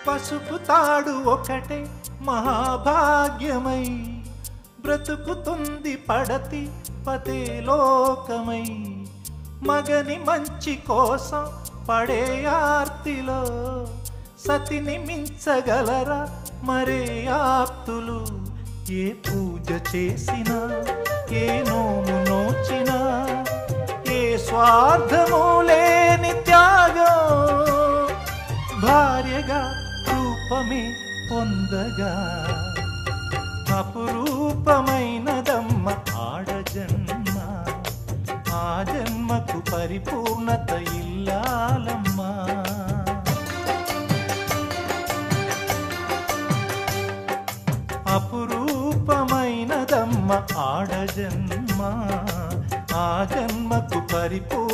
పసుపు తాడు ఒకటే మహాభాగ్యమై బ్రతుకుతుంది పడతి పతే లోకమై మగని మంచి కోసం పడే ఆర్తిలో సతిని మించగలరా మరే ఆప్తులు ఏ పూజ చేసినా ఏ నోము నోచినా ఏ స్వార్థము లేని త్యాగం భార్యగా రూపమే పొందగా అపురూపమైనదమ్మ ఆడజన్మ ఆ జన్మకు పరిపూర్ణత ఇల్లాలమ్మా అపురూపమైనదమ్మ ఆడజన్మ ఆ జన్మకు పరిపూర్ణ